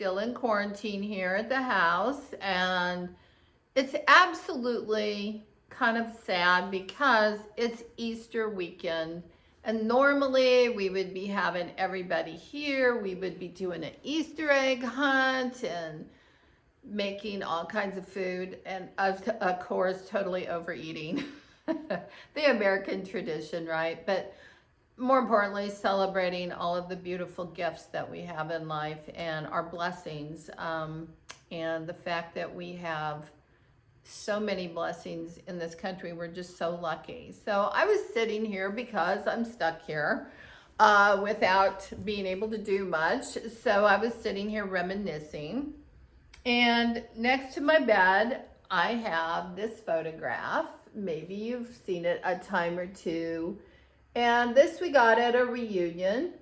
still in quarantine here at the house, and it's absolutely kind of sad because it's Easter weekend. And normally we would be having everybody here. We would be doing an Easter egg hunt and making all kinds of food, and of course totally overeating. The American tradition, right? But more importantly, celebrating all of the beautiful gifts that we have in life and our blessings, and the fact that we have so many blessings in this country. We're just so lucky. So I was sitting here because I'm stuck here without being able to do much. So I was sitting here reminiscing. And next to my bed, I have this photograph. Maybe you've seen it a time or two. And this we got at a reunion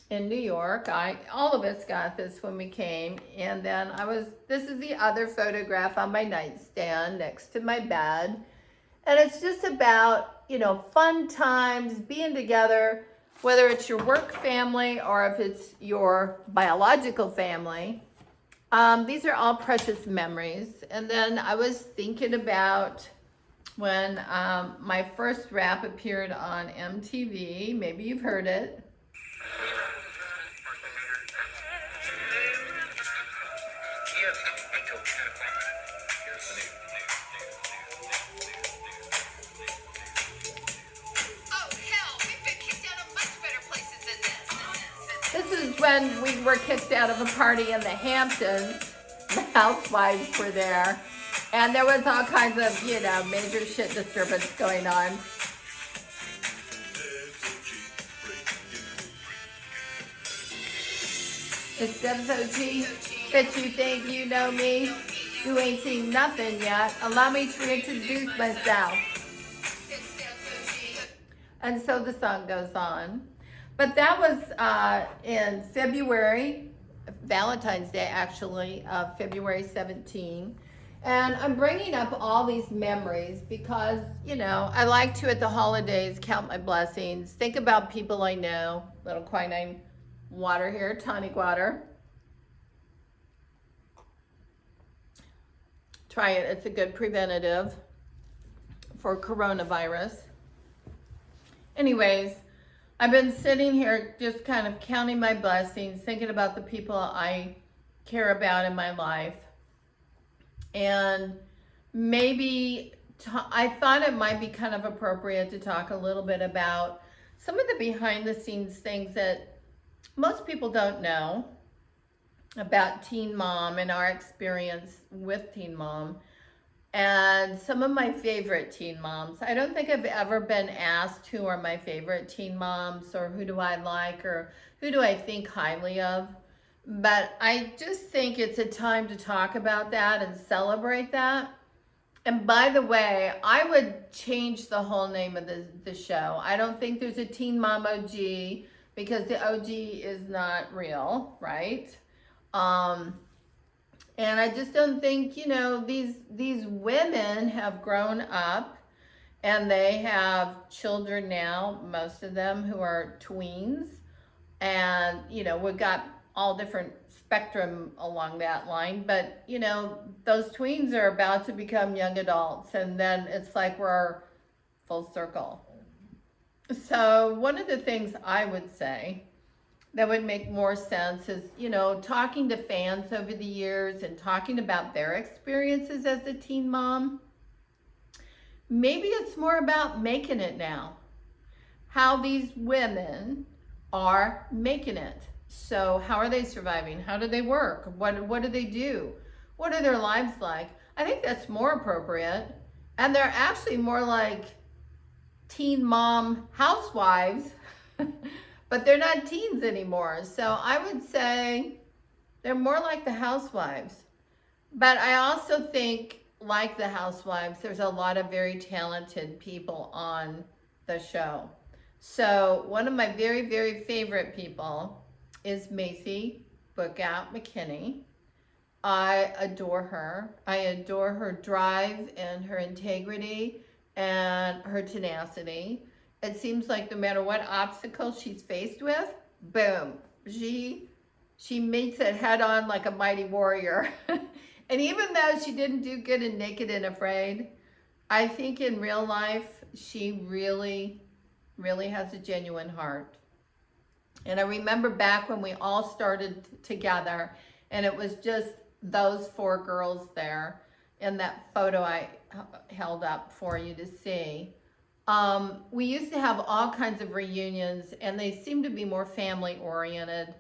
in New York. All of us got this when we came. And then this is the other photograph on my nightstand next to my bed. And it's just about, fun times, being together, whether it's your work family or if it's your biological family. These are all precious memories. And then I was thinking about when my first rap appeared on MTV. Maybe you've heard it. This is when we were kicked out of a party in the Hamptons. The housewives were there. And there was all kinds of, major shit disturbance going on. It's Debz OG. Bet you think you know me. You ain't seen nothing yet. Allow me to introduce myself. And so the song goes on. But that was in February, Valentine's Day actually, February 17. And I'm bringing up all these memories because, I like to at the holidays count my blessings, think about people I know. Little quinine water here, tonic water. Try it, it's a good preventative for coronavirus. Anyways, I've been sitting here just kind of counting my blessings, thinking about the people I care about in my life. And maybe I thought it might be kind of appropriate to talk a little bit about some of the behind the scenes things that most people don't know about Teen Mom and our experience with Teen Mom. And some of my favorite teen moms. I don't think I've ever been asked who are my favorite teen moms or who do I like or who do I think highly of. But I just think it's a time to talk about that and celebrate that. And by the way, I would change the whole name of the show. I don't think there's a Teen Mom OG because the OG is not real, right? And I just don't think, these women have grown up and they have children now, most of them who are tweens. And, we've got all different spectrum along that line. But, those tweens are about to become young adults. And then it's like we're full circle. So one of the things I would say that would make more sense is, talking to fans over the years and talking about their experiences as a teen mom. Maybe it's more about making it now. How these women are making it. So how are they surviving? How do they work? What do they do? What are their lives like? I think that's more appropriate. And they're actually more like teen mom housewives. But they're not teens anymore. So I would say they're more like the housewives. But I also think, like the housewives, there's a lot of very talented people on the show. So one of my very, very favorite people is Macy Bookout McKinney. I adore her. I adore her drive and her integrity and her tenacity. It seems like no matter what obstacle she's faced with, boom, she she meets it head on like a mighty warrior. And even though she didn't do good in Naked and Afraid, I think in real life, she really, really has a genuine heart. And I remember back when we all started together, and it was just those four girls there in that photo I held up for you to see. We used to have all kinds of reunions, and they seemed to be more family oriented.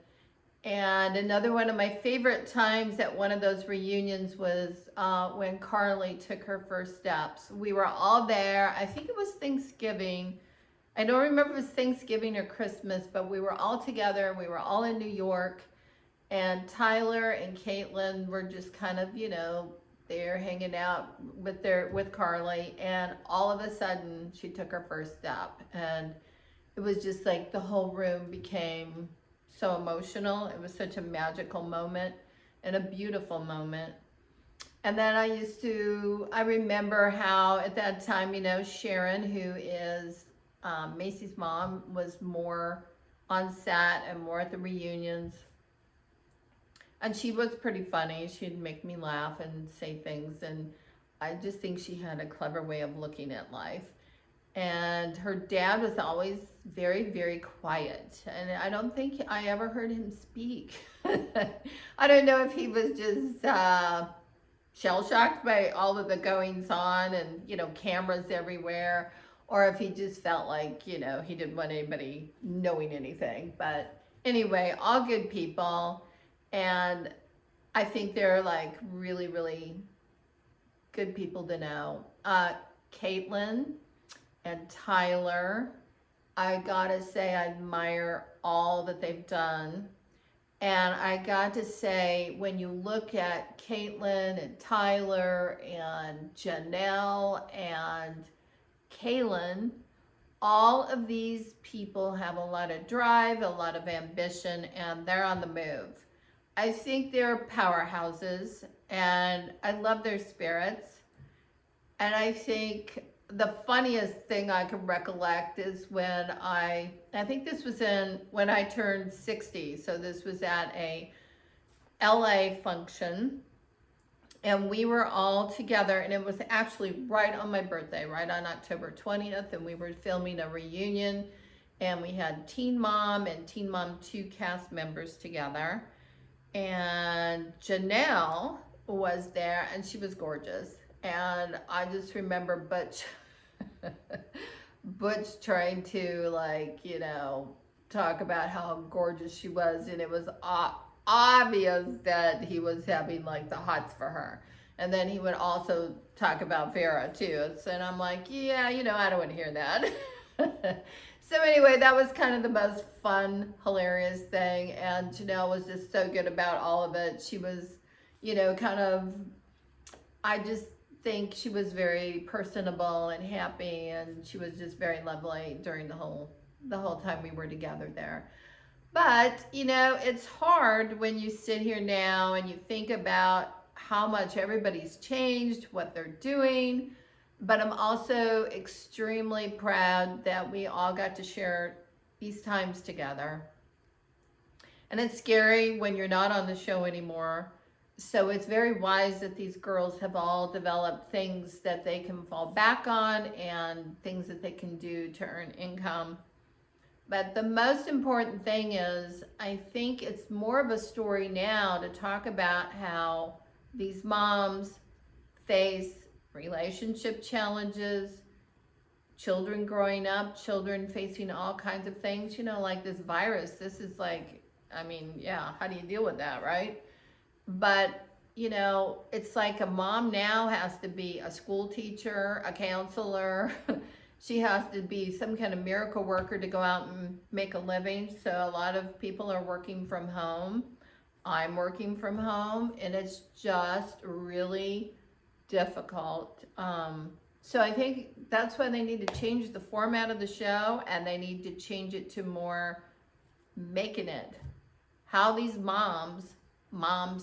And another one of my favorite times at one of those reunions was when Carly took her first steps. We were all there. I think it was Thanksgiving. I don't remember if it was Thanksgiving or Christmas, but we were all together. We were all in New York. And Tyler and Caitlin were just kind of, you know, there hanging out with Carly. And all of a sudden, she took her first step. And it was just like the whole room became so emotional. It was such a magical moment and a beautiful moment. And then I remember how at that time, you know, Sharon, who is Macy's mom, was more on set and more at the reunions. And she was pretty funny. She'd make me laugh and say things. And I just think she had a clever way of looking at life. And her dad was always very, very quiet. And I don't think I ever heard him speak. I don't know if he was just shell-shocked by all of the goings on and, you know, cameras everywhere, or if he just felt like, you know, he didn't want anybody knowing anything. But anyway, all good people. And I think they're like really, really good people to know. Caitlin and Tyler, I gotta say, I admire all that they've done. And I got to say, when you look at Caitlin and Tyler and Janelle and Kaylin, all of these people have a lot of drive, a lot of ambition, and they're on the move. I think they're powerhouses, and I love their spirits. And I think the funniest thing I can recollect is when I think this was when I turned 60. So this was at a LA function, and we were all together, and it was actually right on my birthday, right on October 20th, and we were filming a reunion, and we had Teen Mom and Teen Mom 2 cast members together, and Janelle was there, and she was gorgeous. And I just remember Butch trying to, like, you know, talk about how gorgeous she was, and it was obvious that he was having like the hots for her. And then he would also talk about Vera too. And I'm like, yeah, you know, I don't want to hear that. So anyway, that was kind of the most fun, hilarious thing. And Janelle was just so good about all of it. She was, you know, I just think she was very personable and happy, and she was just very lovely during the whole time we were together there. But, you know, it's hard when you sit here now and you think about how much everybody's changed, what they're doing. But I'm also extremely proud that we all got to share these times together. And it's scary when you're not on the show anymore. So it's very wise that these girls have all developed things that they can fall back on and things that they can do to earn income. But the most important thing is, I think it's more of a story now to talk about how these moms face relationship challenges, children growing up, children facing all kinds of things, you know, like this virus. This is like, I mean, yeah, how do you deal with that, right? But, you know, it's like a mom now has to be a school teacher, a counselor. She has to be some kind of miracle worker to go out and make a living. So a lot of people are working from home. I'm working from home, and it's just really difficult. So I think that's why they need to change the format of the show, and they need to change it to more making it. How these moms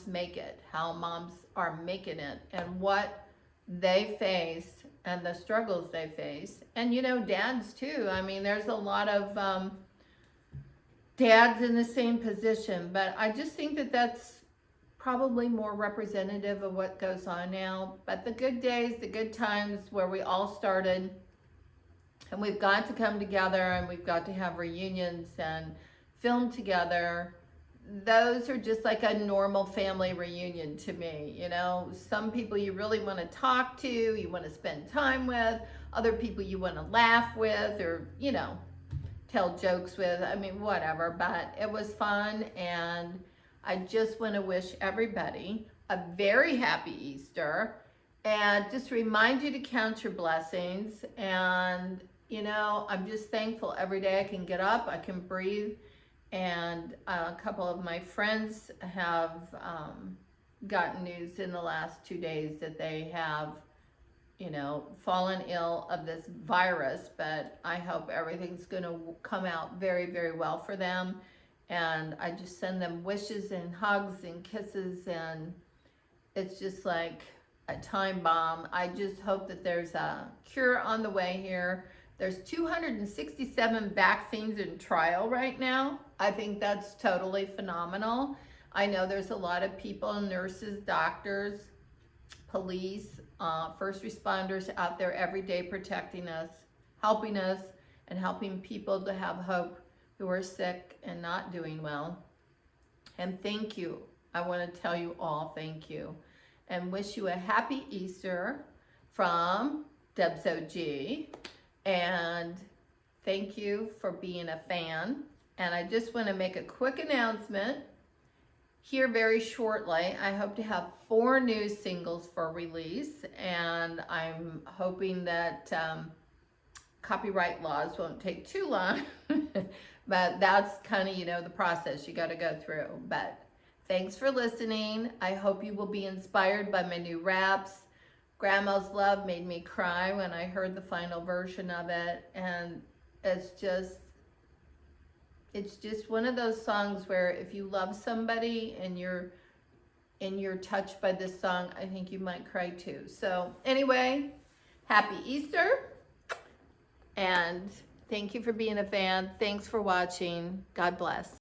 make it, how moms are making it, and what they face and the struggles they face. And, you know, dads too. I mean, there's a lot of Dad's in the same position, but I just think that that's probably more representative of what goes on now. But the good days, the good times where we all started, and we've got to come together and we've got to have reunions and film together. Those are just like a normal family reunion to me. You know, some people you really want to talk to, you want to spend time with, other people you want to laugh with, or, you know, tell jokes with. I mean, whatever, but it was fun, and I just want to wish everybody a very happy Easter, and just remind you to count your blessings. And, you know, I'm just thankful every day I can get up, I can breathe. And a couple of my friends have gotten news in the last 2 days that they have, you know, fallen ill of this virus, but I hope everything's going to come out very, very well for them. And I just send them wishes and hugs and kisses, and it's just like a time bomb. I just hope that there's a cure on the way here. There's 267 vaccines in trial right now. I think that's totally phenomenal. I know there's a lot of people, nurses, doctors, police, first responders out there every day protecting us, and helping people to have hope who are sick and not doing well. And thank you. I want to tell you all thank you, and wish you a happy Easter from Debz OG. And thank you for being a fan. And I just want to make a quick announcement here very shortly. I hope to have 4 new singles for release, and I'm hoping that copyright laws won't take too long. But that's kind of, you know, the process you got to go through. But thanks for listening. I hope you will be inspired by my new raps. Grandma's Love made me cry when I heard the final version of it, and it's just one of those songs where if you love somebody and you're touched by this song, I think you might cry too. So anyway, happy Easter, and thank you for being a fan. Thanks for watching. God bless.